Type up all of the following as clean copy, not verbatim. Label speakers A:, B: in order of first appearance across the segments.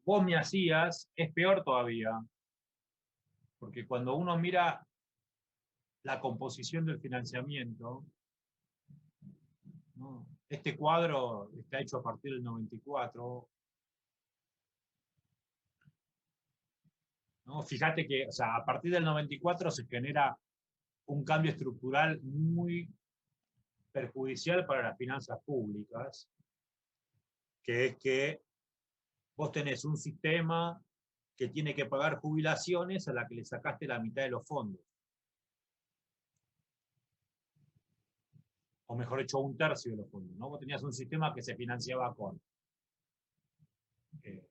A: vos me hacías, es peor todavía, porque cuando uno mira la composición del financiamiento, ¿no? Este cuadro está hecho a partir del 94, ¿no? Fíjate que, o sea, a partir del 94 se genera un cambio estructural muy perjudicial para las finanzas públicas, que es que vos tenés un sistema que tiene que pagar jubilaciones a la que le sacaste la mitad de los fondos. O mejor dicho, un tercio de los fondos, ¿no? Vos tenías un sistema que se financiaba con eh,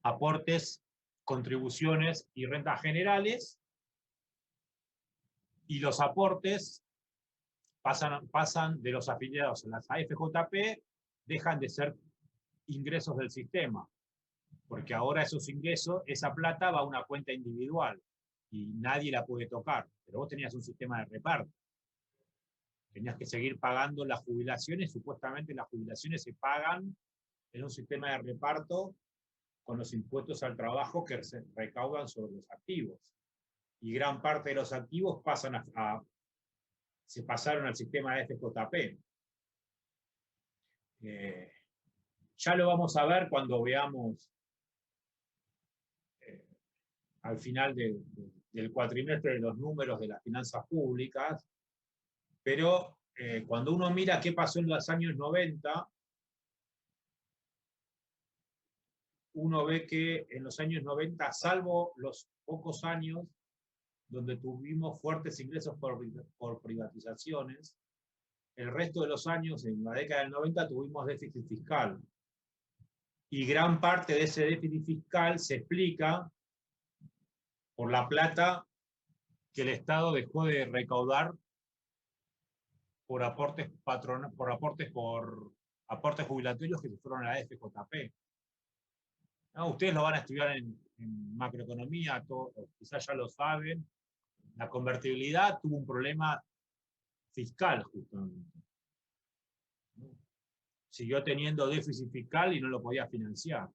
A: aportes, contribuciones y rentas generales, y los aportes pasan de los afiliados a las AFJP, dejan de ser ingresos del sistema, porque ahora esos ingresos, esa plata va a una cuenta individual y nadie la puede tocar, pero vos tenías un sistema de reparto. Tenías que seguir pagando las jubilaciones, supuestamente las jubilaciones se pagan en un sistema de reparto con los impuestos al trabajo que se recaudan sobre los activos. Y gran parte de los activos se pasaron al sistema de FJP. Ya lo vamos a ver cuando veamos al final del cuatrimestre de los números de las finanzas públicas, pero cuando uno mira qué pasó en los años 90, uno ve que en los años 90, salvo los pocos años donde tuvimos fuertes ingresos por privatizaciones, el resto de los años, en la década del 90, tuvimos déficit fiscal. Y gran parte de ese déficit fiscal se explica por la plata que el Estado dejó de recaudar por aportes jubilatorios que se fueron a la FJP. ¿No? Ustedes lo van a estudiar en macroeconomía, quizás ya lo saben. La convertibilidad tuvo un problema fiscal, justamente, ¿no? Siguió teniendo déficit fiscal y no lo podía financiar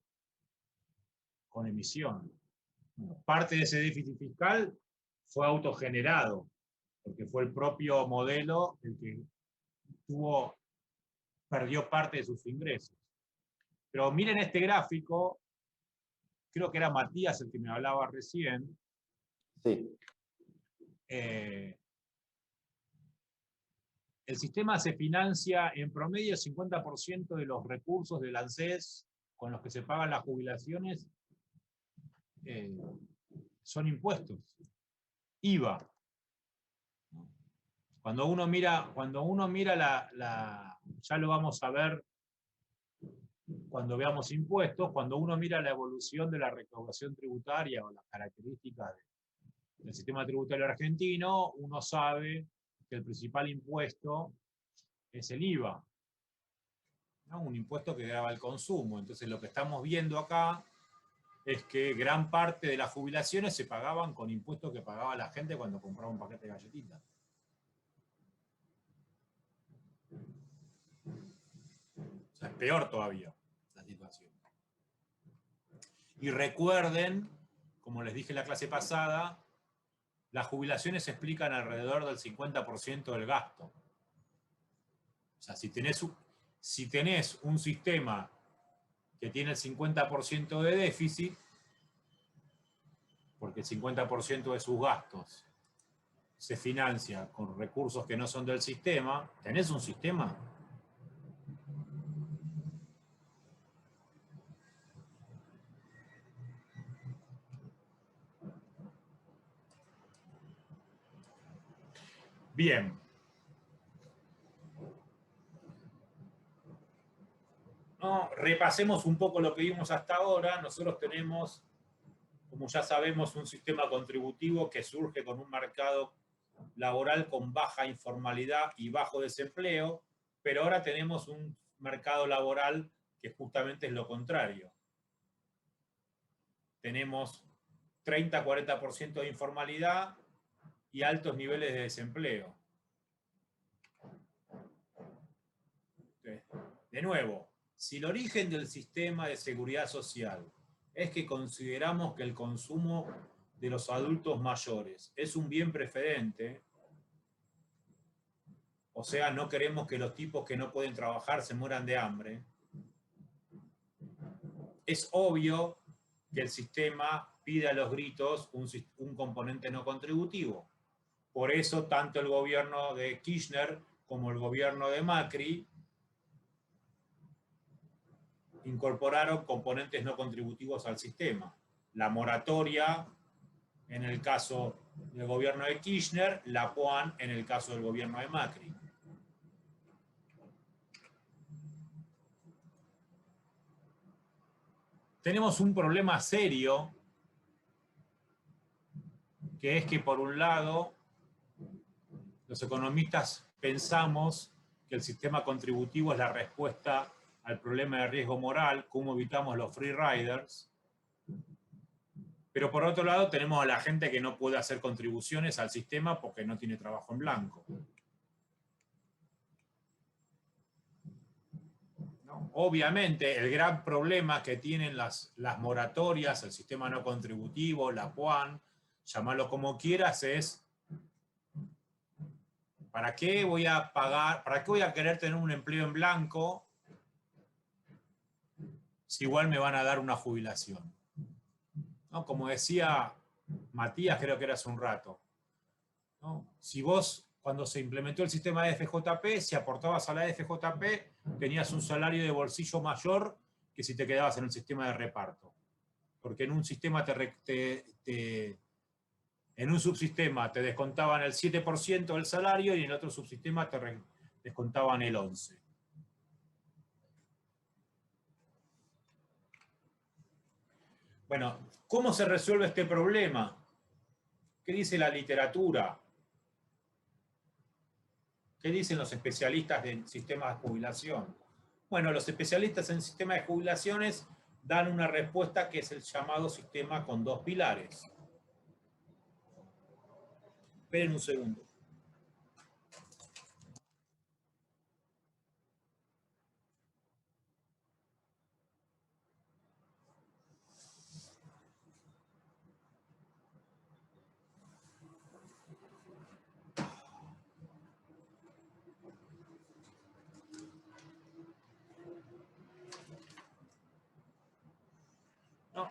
A: con emisión. Bueno, parte de ese déficit fiscal fue autogenerado, porque fue el propio modelo el que perdió parte de sus ingresos. Pero miren este gráfico, creo que era Matías el que me hablaba recién.
B: Sí.
A: El sistema se financia en promedio el 50% de los recursos del ANSES con los que se pagan las jubilaciones son impuestos, IVA. Cuando uno mira ya lo vamos a ver cuando veamos impuestos, cuando uno mira la evolución de la recaudación tributaria o las características del sistema tributario argentino, uno sabe que el principal impuesto es el IVA, ¿no? Un impuesto que grava el consumo. Entonces lo que estamos viendo acá es que gran parte de las jubilaciones se pagaban con impuestos que pagaba la gente cuando compraba un paquete de galletitas. O sea, es peor todavía la situación. Y recuerden, como les dije en la clase pasada, las jubilaciones explican alrededor del 50% del gasto. O sea, si tenés un sistema que tiene el 50% de déficit, porque el 50% de sus gastos se financia con recursos que no son del sistema, ¿tenés un sistema? Bien. No, repasemos un poco lo que vimos hasta ahora. Nosotros tenemos, como ya sabemos, un sistema contributivo que surge con un mercado laboral con baja informalidad y bajo desempleo, pero ahora tenemos un mercado laboral que justamente es lo contrario. Tenemos 30-40% de informalidad y altos niveles de desempleo. De nuevo, si el origen del sistema de seguridad social es que consideramos que el consumo de los adultos mayores es un bien preferente, o sea, no queremos que los tipos que no pueden trabajar se mueran de hambre, es obvio que el sistema pide a los gritos un componente no contributivo. Por eso, tanto el gobierno de Kirchner como el gobierno de Macri incorporaron componentes no contributivos al sistema. La moratoria en el caso del gobierno de Kirchner, la PUAN en el caso del gobierno de Macri. Tenemos un problema serio, que es que por un lado, los economistas pensamos que el sistema contributivo es la respuesta al problema de riesgo moral, cómo evitamos los free riders, pero por otro lado tenemos a la gente que no puede hacer contribuciones al sistema porque no tiene trabajo en blanco. ¿No? Obviamente el gran problema que tienen las moratorias, el sistema no contributivo, la PUAN, llamarlo como quieras, es ¿para qué voy a pagar, para qué voy a querer tener un empleo en blanco si igual me van a dar una jubilación? ¿No? Como decía Matías, creo que era hace un rato, ¿no? Si vos, cuando se implementó el sistema de FJP, si aportabas a la FJP, tenías un salario de bolsillo mayor que si te quedabas en el sistema de reparto. Porque en un sistema en un subsistema te descontaban el 7% del salario y en el otro subsistema te descontaban el 11%. Bueno, ¿cómo se resuelve este problema? ¿Qué dice la literatura? ¿Qué dicen los especialistas del sistema de jubilación? Bueno, los especialistas en sistema de jubilaciones dan una respuesta que es el llamado sistema con dos pilares. Esperen un segundo. No.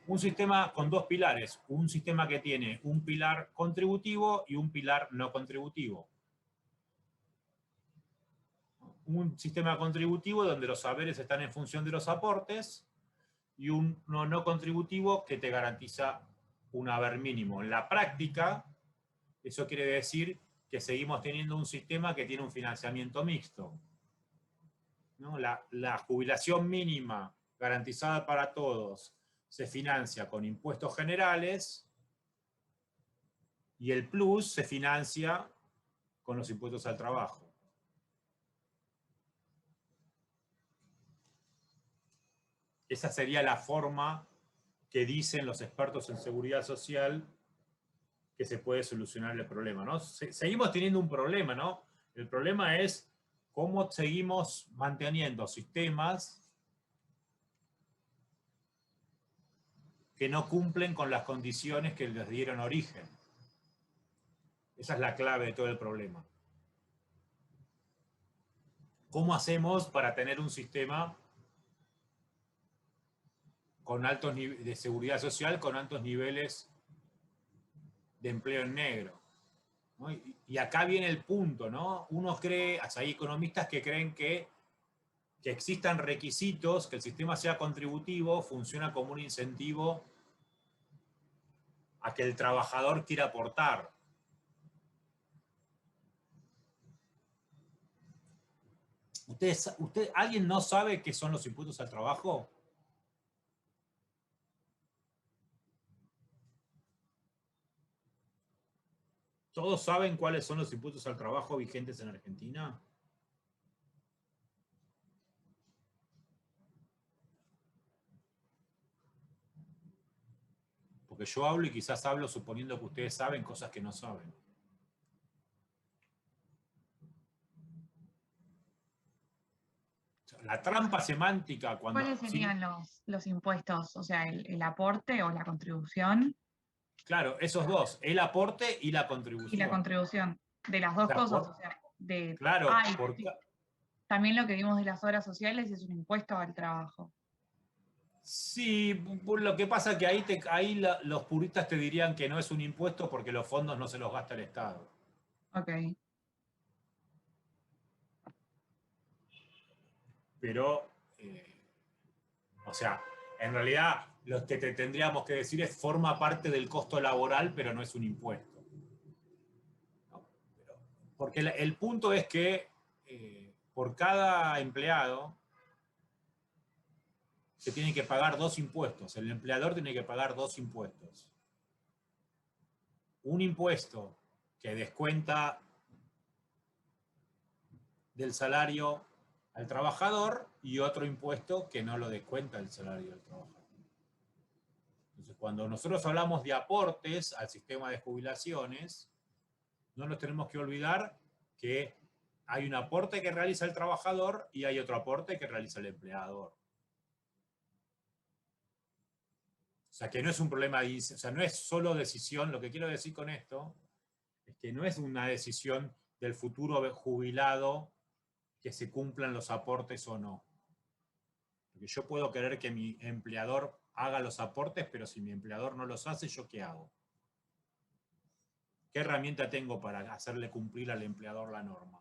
A: Un sistema con dos pilares. Un sistema que tiene un pilar contributivo y un pilar no contributivo. Un sistema contributivo donde los saberes están en función de los aportes y uno no contributivo que te garantiza un haber mínimo. En la práctica, eso quiere decir que seguimos teniendo un sistema que tiene un financiamiento mixto, ¿no? La jubilación mínima garantizada para todos se financia con impuestos generales y el plus se financia con los impuestos al trabajo. Esa sería la forma que dicen los expertos en seguridad social que se puede solucionar el problema, ¿no? Seguimos teniendo un problema, ¿no? El problema es cómo seguimos manteniendo sistemas que no cumplen con las condiciones que les dieron origen. Esa es la clave de todo el problema. ¿Cómo hacemos para tener un sistema con altos niveles de seguridad social, con altos niveles de empleo en negro? ¿No? Y acá viene el punto, ¿no? Uno cree, hay economistas que creen que existan requisitos, que el sistema sea contributivo, funciona como un incentivo a que el trabajador quiera aportar. ¿Alguien no sabe qué son los impuestos al trabajo? ¿Todos saben cuáles son los impuestos al trabajo vigentes en Argentina? Porque yo hablo y quizás hablo suponiendo que ustedes saben cosas que no saben. la trampa semántica cuando...
B: ¿Cuáles serían los impuestos? O sea, el aporte o la contribución
A: Claro, esos dos, el aporte y la
B: y la
A: contribución.
B: contribución de las
A: O
B: dos
A: sea,
B: cosas. O sea,
A: claro,
B: también lo que vimos de las obras sociales es un impuesto al trabajo.
A: sí, lo que pasa es que los puristas te dirían que no es un impuesto porque los fondos no se los gasta el Estado.
B: Ok.
A: Pero, o sea, en realidad lo que te tendríamos que decir es forma parte del costo laboral, pero no es un impuesto. ¿No? Porque el punto es que por cada empleado se tienen que pagar dos impuestos. El empleador tiene que pagar dos impuestos. Un impuesto que descuenta del salario al trabajador y otro impuesto que no lo descuenta el salario del trabajador. Entonces, cuando nosotros hablamos de aportes al sistema de jubilaciones, no nos tenemos que olvidar que hay un aporte que realiza el trabajador y hay otro aporte que realiza el empleador. O sea, que no es un problema, o sea, no es solo decisión, lo que quiero decir con esto es que no es una decisión del futuro jubilado que se cumplan los aportes o no. Porque yo puedo querer que mi empleador haga los aportes, pero si mi empleador no los hace, ¿yo qué hago? ¿Qué herramienta tengo para hacerle cumplir al empleador la norma?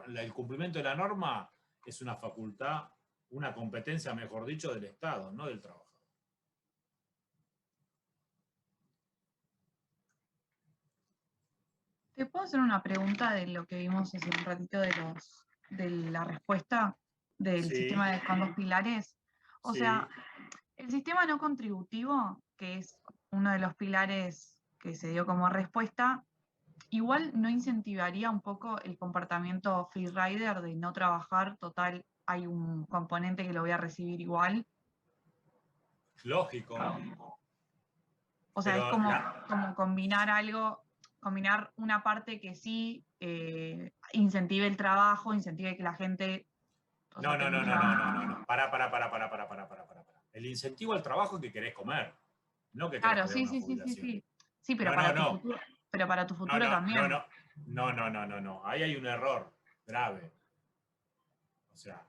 A: El cumplimiento de la norma es una facultad, una competencia, mejor dicho, del Estado, no del trabajador.
B: ¿Te puedo hacer una pregunta de lo que vimos hace un ratito de la respuesta del
A: Sí,
B: sistema con dos pilares? O sea,
A: sí.
B: el sistema no contributivo, que es uno de los pilares que se dio como respuesta, igual no incentivaría un poco el comportamiento free rider de no trabajar, total, hay un componente que lo voy a recibir igual.
A: Lógico.
B: O sea, es
A: Pero
B: como combinar algo, combinar una parte que sí incentive el trabajo, incentive que la gente, o sea,
A: no, no,
B: tenga un
A: no, no, no, no,
B: trabajo.
A: no, no. Para. El incentivo al trabajo es que querés comer, no que querés
B: Claro,
A: cobrar
B: sí,
A: una
B: sí, sí, sí,
A: jubilación.
B: sí. Sí, pero
A: No, no,
B: para tu
A: no.
B: futuro, pero para tu
A: No,
B: futuro
A: no, no,
B: también.
A: no. No, no, no, no, no. Ahí hay un error grave. O sea,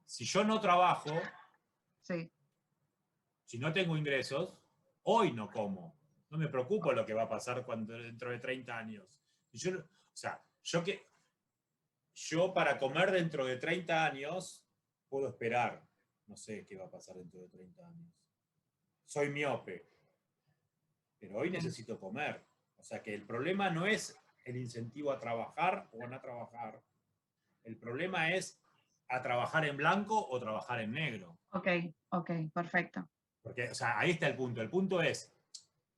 A: si yo no trabajo,
B: Sí.
A: si no tengo ingresos, hoy no como. No me preocupo lo que va a pasar dentro de 30 años. O sea, yo para comer dentro de 30 años puedo esperar. No sé qué va a pasar dentro de 30 años. Soy miope, pero hoy
B: Ok.
A: necesito comer. O sea que el problema no es el incentivo a trabajar o a no trabajar. El problema es a trabajar en blanco o trabajar en negro.
B: Ok, ok, perfecto.
A: Porque, o sea, ahí está el punto. El punto es,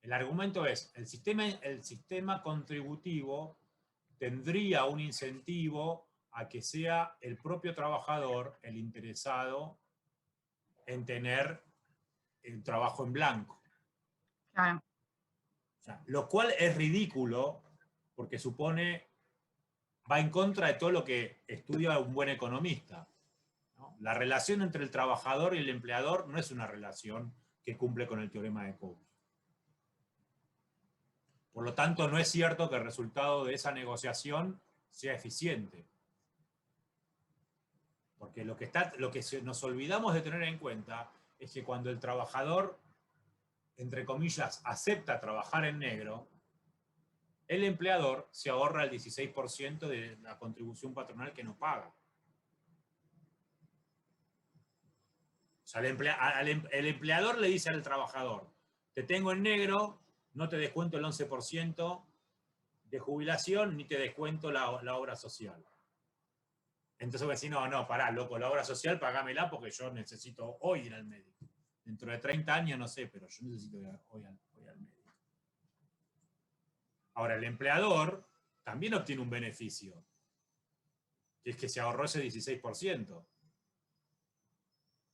A: el argumento es, el sistema contributivo tendría un incentivo a que sea el propio trabajador el interesado en tener el trabajo en blanco.
B: Claro.
A: O sea, lo cual es ridículo porque va en contra de todo lo que estudia un buen economista, ¿no? La relación entre el trabajador y el empleador no es una relación que cumple con el teorema de Coase. Por lo tanto, no es cierto que el resultado de esa negociación sea eficiente. Porque lo que nos olvidamos de tener en cuenta es que cuando el trabajador, entre comillas, acepta trabajar en negro, el empleador se ahorra el 16% de la contribución patronal que no paga. O sea, el empleador le dice al trabajador, te tengo en negro, no te descuento el 11% de jubilación ni te descuento la obra social. Entonces voy a decir, no, pará, loco, la obra social pagámela porque yo necesito hoy ir al médico. Dentro de 30 años no sé, pero yo necesito ir hoy al médico. Ahora, el empleador también obtiene un beneficio, que es que se ahorró ese 16%.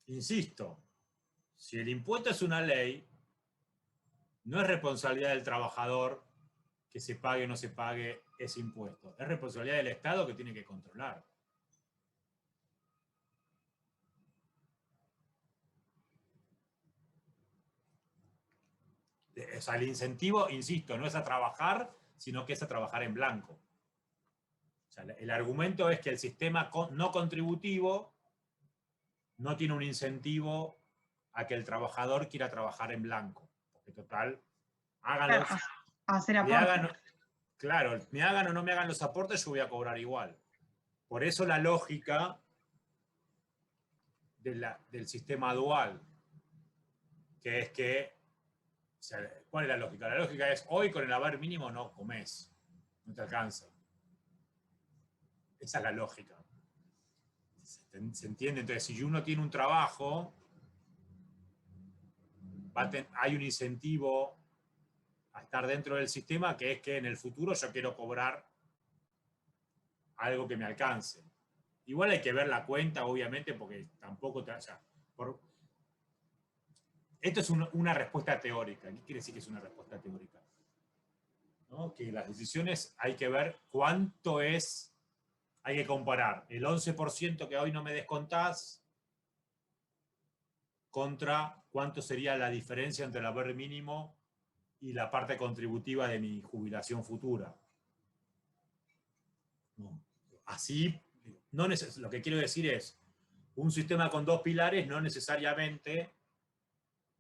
A: Insisto, si el impuesto es una ley, no es responsabilidad del trabajador que se pague o no se pague ese impuesto. Es responsabilidad del Estado que tiene que controlar. O sea, el incentivo, insisto, no es a trabajar, sino que es a trabajar en blanco. O sea, el argumento es que el sistema no contributivo no tiene un incentivo a que el trabajador quiera trabajar en blanco. Porque total, háganlo,
B: Claro, hacer
A: me
B: aporte.
A: hagan, claro, me hagan o no me hagan los aportes, yo voy a cobrar igual. Por eso la lógica del sistema dual, que es que, o sea, ¿cuál es la lógica? La lógica es, hoy con el haber mínimo no comés, no te alcanza. Esa es la lógica. ¿Se entiende? Entonces, si uno tiene un trabajo, hay un incentivo a estar dentro del sistema, que es que en el futuro yo quiero cobrar algo que me alcance. Igual hay que ver la cuenta, obviamente, porque tampoco te... O sea, esto es una respuesta teórica. ¿Qué quiere decir que es una respuesta teórica? ¿No? Que las decisiones hay que ver cuánto es, hay que comparar el 11% que hoy no me descontás contra cuánto sería la diferencia entre el haber mínimo y la parte contributiva de mi jubilación futura. ¿No? Así, no lo que quiero decir es, un sistema con dos pilares no necesariamente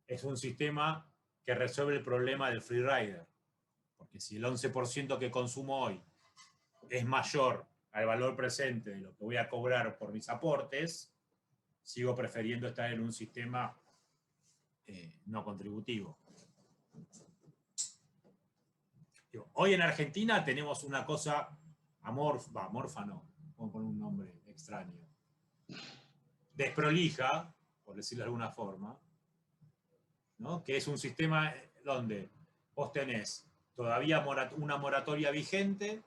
A: es un sistema que resuelve el problema del free rider. Porque si el 11% que consumo hoy es mayor al valor presente de lo que voy a cobrar por mis aportes, sigo prefiriendo estar en un sistema no contributivo. Hoy en Argentina tenemos una cosa amorfa no, vamos a poner un nombre extraño, desprolija, por decirlo de alguna forma, ¿no? Que es un sistema donde vos tenés todavía una moratoria vigente,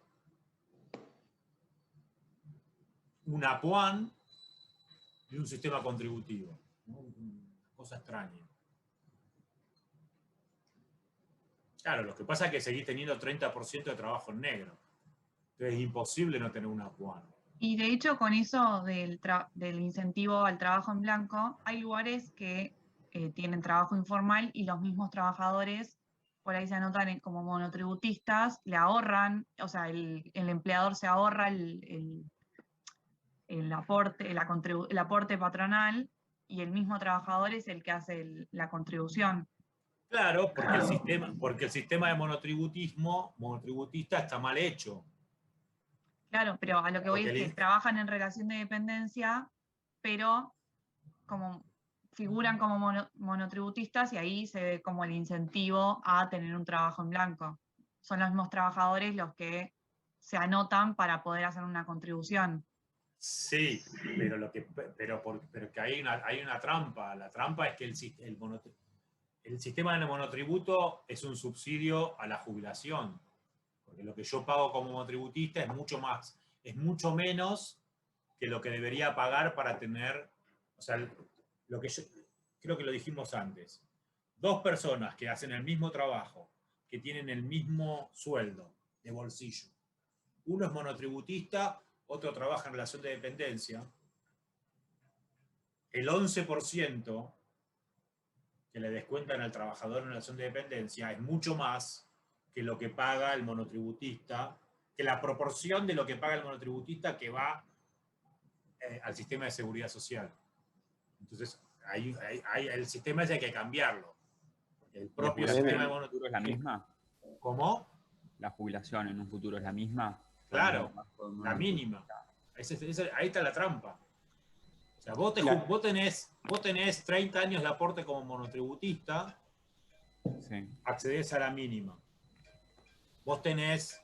A: una PUAN y un sistema contributivo, ¿no? Una cosa extraña. Claro, lo que pasa es que seguís teniendo 30% de trabajo en negro. Entonces es imposible no tener una PUAN.
B: Y de hecho, con eso del incentivo al trabajo en blanco, hay lugares que tienen trabajo informal y los mismos trabajadores por ahí se anotan como monotributistas, le ahorran, o sea, el empleador se ahorra el aporte, el aporte patronal y el mismo trabajador es el que hace la contribución.
A: Claro, porque el sistema de monotributista está mal hecho.
B: Claro, pero a lo que voy
A: Porque
B: es que trabajan en relación de dependencia, pero como figuran como monotributistas y ahí se ve como el incentivo a tener un trabajo en blanco. Son los mismos trabajadores los que se anotan para poder hacer una contribución.
A: sí, pero que hay una trampa. La trampa es que el sistema de monotributo es un subsidio a la jubilación. Porque lo que yo pago como monotributista es mucho menos que lo que debería pagar para tener, o sea, lo que yo creo que lo dijimos antes. Dos personas que hacen el mismo trabajo, que tienen el mismo sueldo de bolsillo. Uno es monotributista, otro trabaja en relación de dependencia. El 11% que le descuentan al trabajador en relación de dependencia es mucho más que lo que paga el monotributista, que la proporción de lo que paga el monotributista que va al sistema de seguridad social. Entonces, el sistema ese hay que cambiarlo. El propio sistema de
C: monotributista. ¿Es la misma?
A: ¿Cómo?
C: ¿La jubilación en un futuro es la misma?
A: Claro, la mínima. Ahí está la trampa. O sea, vos tenés 30 años de aporte como monotributista,
C: sí,
A: accedés a la mínima. Vos tenés,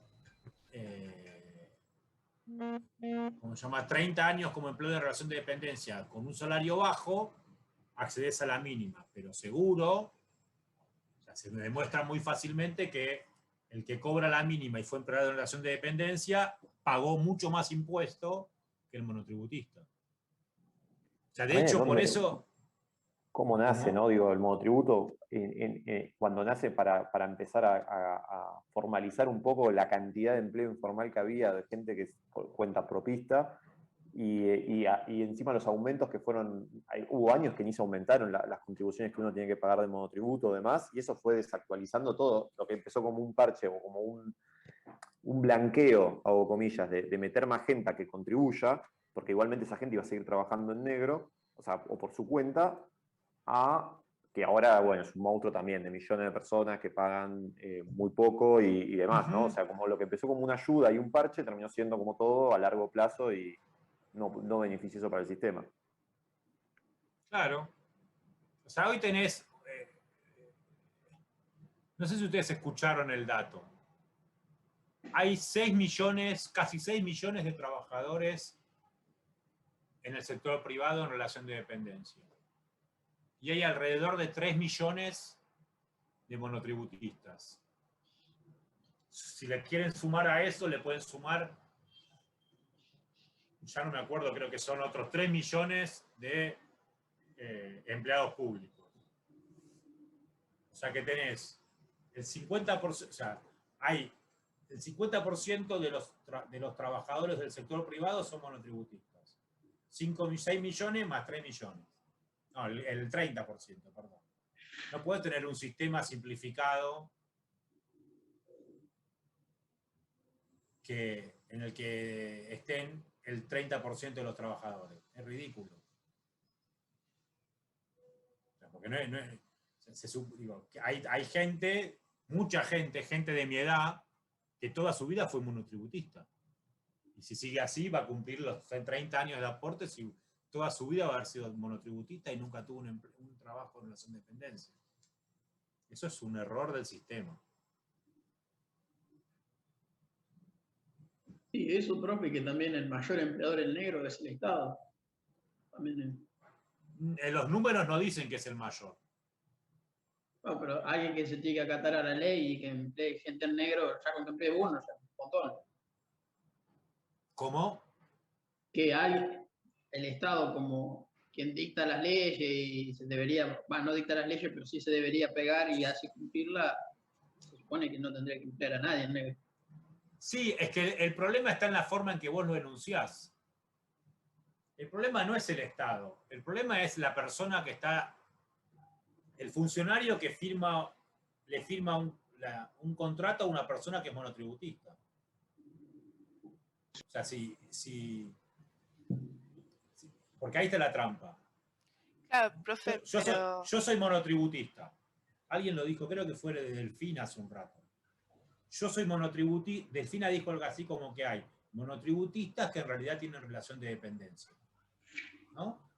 A: ¿cómo se llama? 30 años como empleo de relación de dependencia con un salario bajo, accedés a la mínima, pero seguro, o sea, se me demuestra muy fácilmente que el que cobra la mínima y fue empleado en relación de dependencia pagó mucho más impuesto que el monotributista. O sea, de hecho, por eso...
D: ¿Cómo nace, no? Digo, el monotributo, cuando nace para empezar a formalizar un poco la cantidad de empleo informal que había de gente que es cuenta propista, y encima los aumentos que fueron, hubo años que ni se aumentaron las contribuciones que uno tiene que pagar de monotributo o demás, y eso fue desactualizando todo, lo que empezó como un parche o como un blanqueo, hago comillas, de meter más gente a que contribuya, porque igualmente esa gente iba a seguir trabajando en negro, o sea, o por su cuenta, a que ahora, bueno, es un monstruo también de millones de personas que pagan muy poco y demás, ¿no? O sea, como lo que empezó como una ayuda y un parche terminó siendo como todo a largo plazo y no beneficioso para el sistema.
A: Claro. O sea, hoy tenés, no sé si ustedes escucharon el dato, hay 6 millones, casi 6 millones de trabajadores en el sector privado en relación de dependencia. Y hay alrededor de 3 millones de monotributistas. Si le quieren sumar a eso, le pueden sumar, ya no me acuerdo, creo que son otros 3 millones de empleados públicos. O sea que tenés el 50%, o sea, hay el 50% de los trabajadores del sector privado son monotributistas. 6 millones más 3 millones. No, el 30%, perdón. No puede tener un sistema simplificado en el que estén el 30% de los trabajadores. Es ridículo. O sea, porque digo, hay gente, mucha gente, gente de mi edad, que toda su vida fue monotributista. Y si sigue así, va a cumplir los 30 años de aportes y toda su vida va a haber sido monotributista y nunca tuvo un trabajo en relación de dependencia. Eso es un error del sistema.
E: Sí, eso, profe, que también el mayor empleador en negro es el Estado. También
A: Los números no dicen que es el mayor.
E: no, pero alguien que se tiene que acatar a la ley y que emplee gente en negro, ya con que emplee uno, ya es un montón.
A: ¿Cómo?
E: Que hay el Estado como quien dicta las leyes y se debería, bueno, no dicta las leyes, pero sí se debería pegar y así cumplirla, se supone que no tendría que emplear a nadie en negro.
A: Sí, es que el problema está en la forma en que vos lo enunciás. El problema no es el Estado, el problema es la persona que está, el funcionario que le firma un contrato a una persona que es monotributista. O sea, porque ahí está la trampa.
F: Claro, profe,
A: Yo soy monotributista. Alguien lo dijo, creo que fue de Delfina hace un rato. Yo soy monotributista. Delfina dijo algo así como que hay monotributistas que en realidad tienen relación de dependencia. ¿No?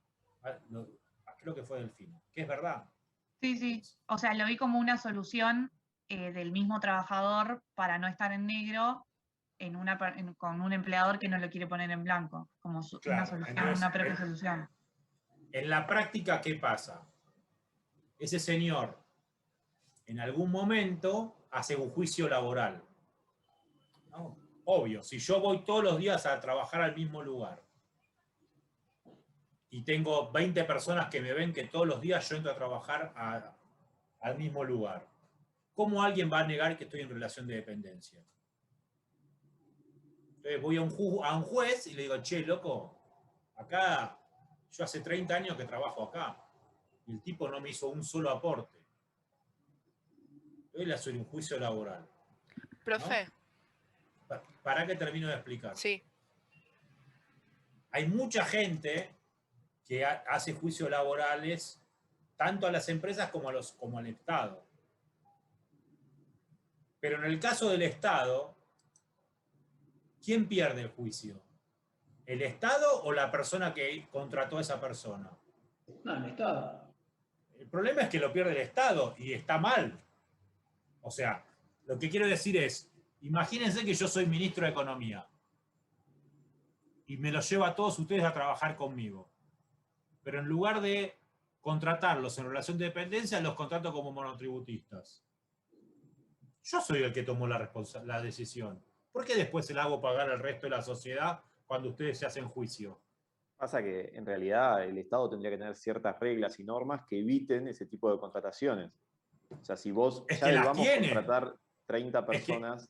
A: Creo que fue Delfina. Que es verdad.
B: Sí, sí. O sea, lo vi como una solución del mismo trabajador para no estar en negro con un empleador que no lo quiere poner en blanco, como
A: Claro,
B: una solución,
A: entonces,
B: una propia solución.
A: En la práctica, ¿qué pasa? Ese señor en algún momento hace un juicio laboral. ¿No? Obvio, si yo voy todos los días a trabajar al mismo lugar y tengo 20 personas que me ven que todos los días yo entro a trabajar al mismo lugar, ¿cómo alguien va a negar que estoy en relación de dependencia? Entonces voy a un juez y le digo, che, loco, acá yo hace 30 años que trabajo acá y el tipo no me hizo un solo aporte. Entonces le hace un juicio laboral.
F: profe.
A: ¿No? ¿Para qué termino de explicar?
F: Sí.
A: Hay mucha gente que hace juicios laborales tanto a las empresas como al Estado. Pero en el caso del Estado, ¿quién pierde el juicio? ¿El Estado o la persona que contrató a esa persona?
E: No, el Estado.
A: El problema es que lo pierde el Estado y está mal. O sea, lo que quiero decir es, imagínense que yo soy ministro de Economía y me los llevo a todos ustedes a trabajar conmigo. Pero en lugar de contratarlos en relación de dependencia, los contrato como monotributistas. Yo soy el que tomó la decisión. ¿Por qué después se la hago pagar al resto de la sociedad cuando ustedes se hacen juicio?
D: Pasa que en realidad el Estado tendría que tener ciertas reglas y normas que eviten ese tipo de contrataciones. O sea, si vos
A: Es
D: ya
A: que
D: le
A: las
D: vamos a
A: tiene.
D: contratar 30 personas...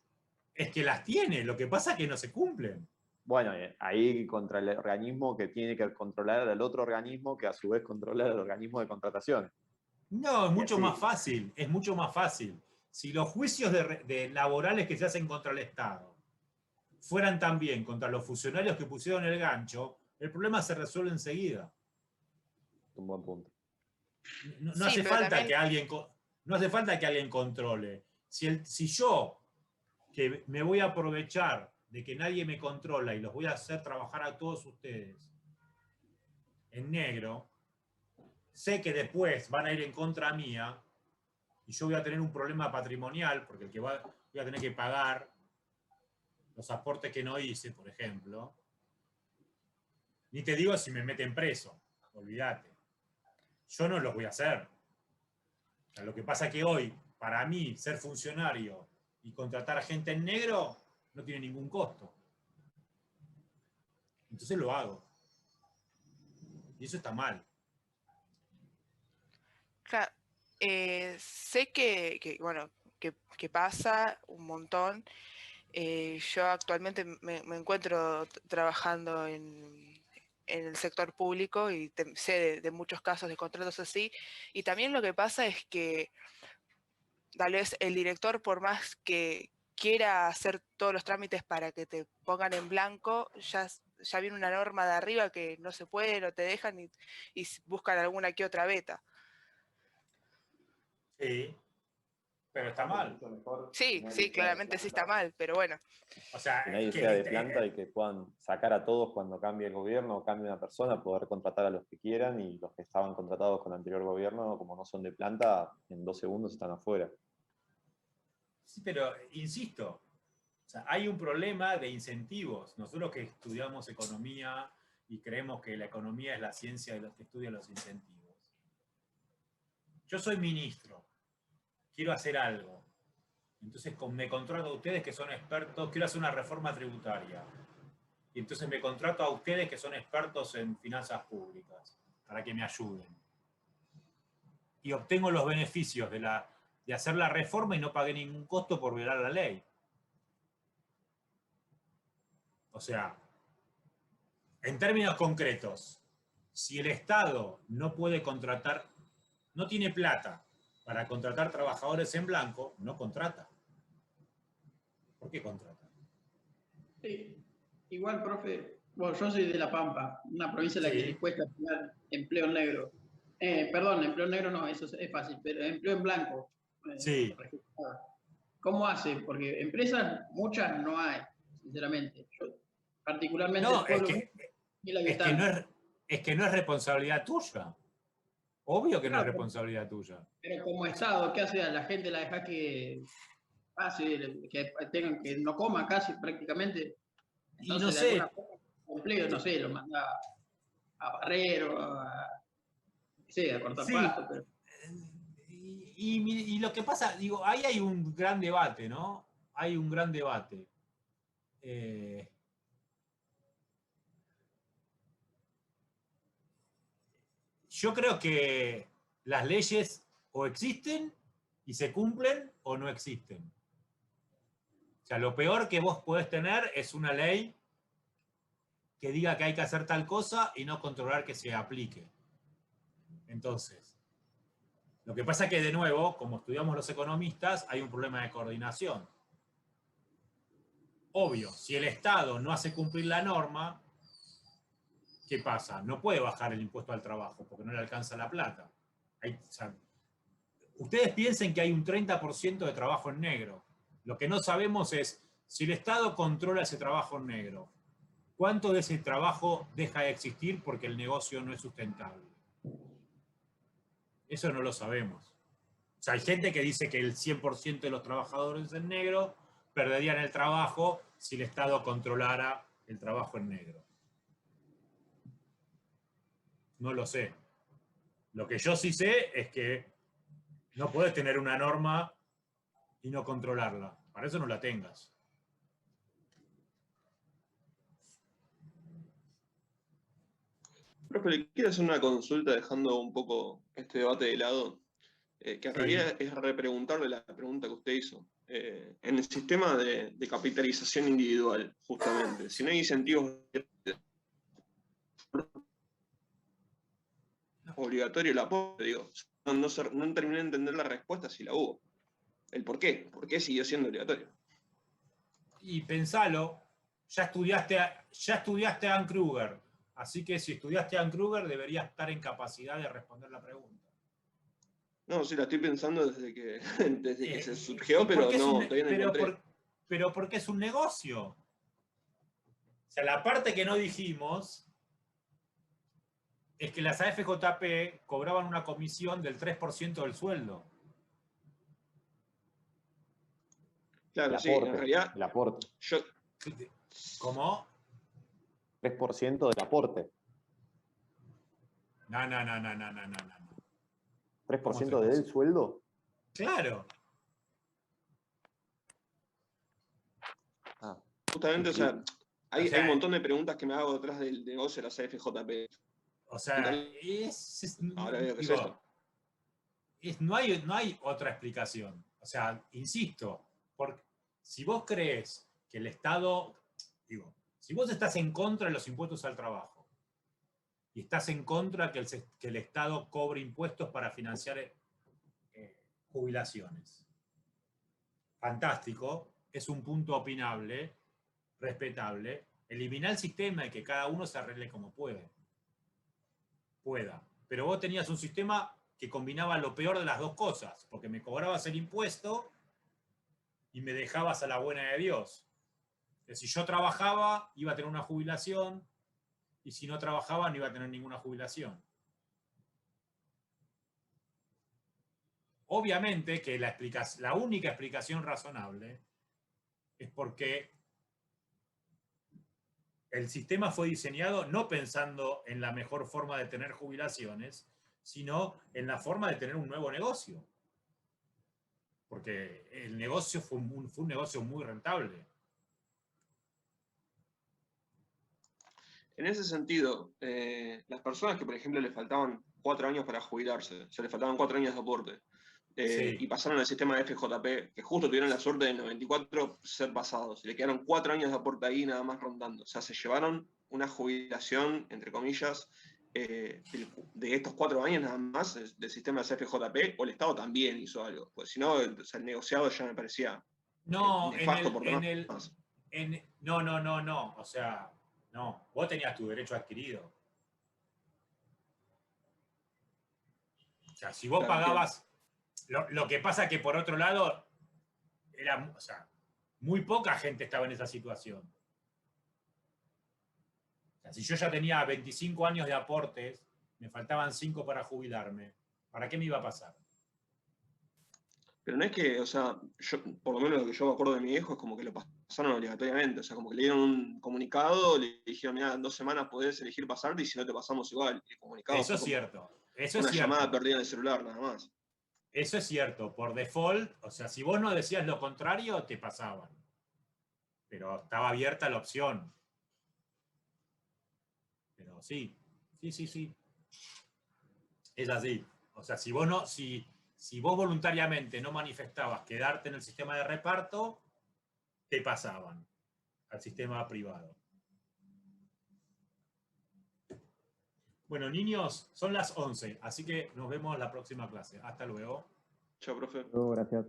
A: Es que las tiene, lo que pasa es que no se cumplen.
D: Bueno, ahí contra el organismo que tiene que controlar al otro organismo, que a su vez controla al organismo de contratación.
A: No, es
D: Y
A: mucho
D: así.
A: más fácil, es mucho más fácil. Si los juicios de laborales que se hacen contra el Estado fueran también contra los funcionarios que pusieron el gancho, el problema se resuelve enseguida.
D: Un buen punto.
A: No
F: Sí,
A: hace
F: pero
A: falta
F: también-
A: que alguien, no hace falta que alguien controle. Si yo, que me voy a aprovechar de que nadie me controla y los voy a hacer trabajar a todos ustedes en negro, sé que después van a ir en contra mía y yo voy a tener un problema patrimonial porque voy a tener que pagar los aportes que no hice, por ejemplo. Ni te digo si me meten preso, olvídate. Yo no los voy a hacer. O sea, lo que pasa es que hoy, para mí, ser funcionario y contratar a gente en negro no tiene ningún costo. Entonces lo hago. Y eso está mal.
F: Claro, sé bueno, que pasa un montón. Yo actualmente me encuentro trabajando en el sector público y sé de muchos casos de contratos así. Y también lo que pasa es que tal vez el director, por más que quiera hacer todos los trámites para que te pongan en blanco, ya viene una norma de arriba que no se puede, no te dejan y buscan alguna que otra beta.
A: Sí, pero está mal.
F: Sí, sí, claramente sí está mal, pero bueno.
A: O sea,
D: Que nadie sea de planta y que puedan sacar a todos cuando cambie el gobierno o cambie una persona, poder contratar a los que quieran, y los que estaban contratados con el anterior gobierno, como no son de planta, en 2 segundos están afuera.
A: sí, pero insisto, o sea, hay un problema de incentivos. Nosotros que estudiamos economía y creemos que la economía es la ciencia de los que estudia los incentivos. Yo soy ministro, quiero hacer algo. Entonces me contrato a ustedes que son expertos, quiero hacer una reforma tributaria. Y entonces me contrato a ustedes que son expertos en finanzas públicas para que me ayuden. Y obtengo los beneficios de hacer la reforma y no pagué ningún costo por violar la ley. O sea, en términos concretos, si el Estado no puede contratar, no tiene plata para contratar trabajadores en blanco, no contrata. ¿Por qué contrata?
E: Sí. Igual, profe, bueno, yo soy de La Pampa, una provincia en la que
A: Sí.
E: les cuesta tener empleo negro. Perdón, empleo negro no, eso es fácil, pero empleo en blanco.
A: Sí.
E: Registrado. ¿Cómo hace? Porque empresas muchas no hay, sinceramente. Yo, particularmente
A: No,
E: el pueblo, 1000
A: es que no
E: habitantes.
A: es que no es responsabilidad tuya. Obvio que no es
E: Claro,
A: responsabilidad tuya.
E: pero como Estado, ¿qué hace? A la gente la deja que pase, que no coma casi prácticamente.
A: Y no
E: Entonces, de alguna
A: sé,
E: forma, empleo, no sé, lo manda a barrer o a cortar
A: sí.
E: pasto, pero
A: Y lo que pasa, digo, ahí hay un gran debate, ¿no? Hay un gran debate. Yo creo que las leyes o existen y se cumplen o no existen. O sea, lo peor que vos podés tener es una ley que diga que hay que hacer tal cosa y no controlar que se aplique. Entonces, lo que pasa es que, de nuevo, como estudiamos los economistas, hay un problema de coordinación. Obvio, si el Estado no hace cumplir la norma, ¿qué pasa? No puede bajar el impuesto al trabajo porque no le alcanza la plata. O sea, ustedes piensen que hay un 30% de trabajo en negro. Lo que no sabemos es si el Estado controla ese trabajo en negro, ¿cuánto de ese trabajo deja de existir porque el negocio no es sustentable? Eso no lo sabemos. O sea, hay gente que dice que el 100% de los trabajadores en negro perderían el trabajo si el Estado controlara el trabajo en negro. No lo sé. Lo que yo sí sé es que no puedes tener una norma y no controlarla. Para eso no la tengas.
G: Profe, le quiero hacer una consulta dejando un poco este debate de lado, que en
A: Sí.
G: realidad es repreguntarle la pregunta que usted hizo. en el sistema de capitalización individual, justamente. Si no hay incentivos obligatorio el aporte, digo, no terminé de entender la respuesta si la hubo. El por qué siguió siendo obligatorio.
A: Y pensalo, ya estudiaste a Ann Kruger, así que si estudiaste a Ann Kruger deberías estar en capacidad de responder la pregunta.
G: No, sí, la estoy pensando desde que se surgió, pero no, todavía no encontré.
A: Pero porque es un negocio. O sea, la parte que no dijimos es que las AFJP cobraban una comisión del 3% del sueldo.
G: Claro, sí, en realidad.
D: El aporte.
A: ¿Cómo?
D: 3% del aporte.
A: No.
D: ¿3% del sueldo?
A: Claro.
G: Justamente, o sea, hay un montón de preguntas que me hago detrás del negocio de las AFJP.
A: O sea,
G: ahora veo que es esto.
A: No hay otra explicación. O sea, insisto, porque si vos crees que el Estado, si vos estás en contra de los impuestos al trabajo y estás en contra que el Estado cobre impuestos para financiar jubilaciones, fantástico, es un punto opinable, respetable. Elimina el sistema y que cada uno se arregle como pueda. Pero vos tenías un sistema que combinaba lo peor de las dos cosas, porque me cobrabas el impuesto y me dejabas a la buena de Dios. Que si yo trabajaba, iba a tener una jubilación, y si no trabajaba, no iba a tener ninguna jubilación. Obviamente que la única explicación razonable es porque el sistema fue diseñado no pensando en la mejor forma de tener jubilaciones, sino en la forma de tener un nuevo negocio. Porque el negocio fue un negocio muy rentable.
G: En ese sentido, las personas que, por ejemplo, le faltaban 4 años para jubilarse, o sea, le faltaban 4 años de aporte,
A: Sí.
G: y pasaron al sistema de FJP, que justo tuvieron la suerte del 94 ser pasados, y le quedaron 4 años de aporte ahí nada más rondando. O sea, se llevaron una jubilación, entre comillas, de estos 4 años nada más del sistema de FJP, o el Estado también hizo algo. Pues si no, o sea, el negociado ya me parecía nefasto por demás.
A: No. O sea, no. Vos tenías tu derecho adquirido. O sea, si vos pagabas... Lo que pasa que por otro lado, o sea, muy poca gente estaba en esa situación. O sea, si yo ya tenía 25 años de aportes, me faltaban 5 para jubilarme, ¿para qué me iba a pasar?
G: Pero no es que, o sea, por lo menos lo que yo me acuerdo de mi viejo es como que lo pasaron obligatoriamente. O sea, como que le dieron un comunicado, le dijeron, mira, en 2 semanas podés elegir pasarte y si no te pasamos igual. El comunicado
A: eso es cierto. Eso es
G: una
A: cierto.
G: llamada perdida en el celular, nada más.
A: Eso es cierto. Por default, o sea, si vos no decías lo contrario, te pasaban. Pero estaba abierta la opción. Pero sí. Es así. O sea, si vos voluntariamente no manifestabas quedarte en el sistema de reparto, te pasaban al sistema privado. Bueno, niños, son las 11, así que nos vemos la próxima clase. Hasta luego.
G: Chao, profe.
D: Gracias.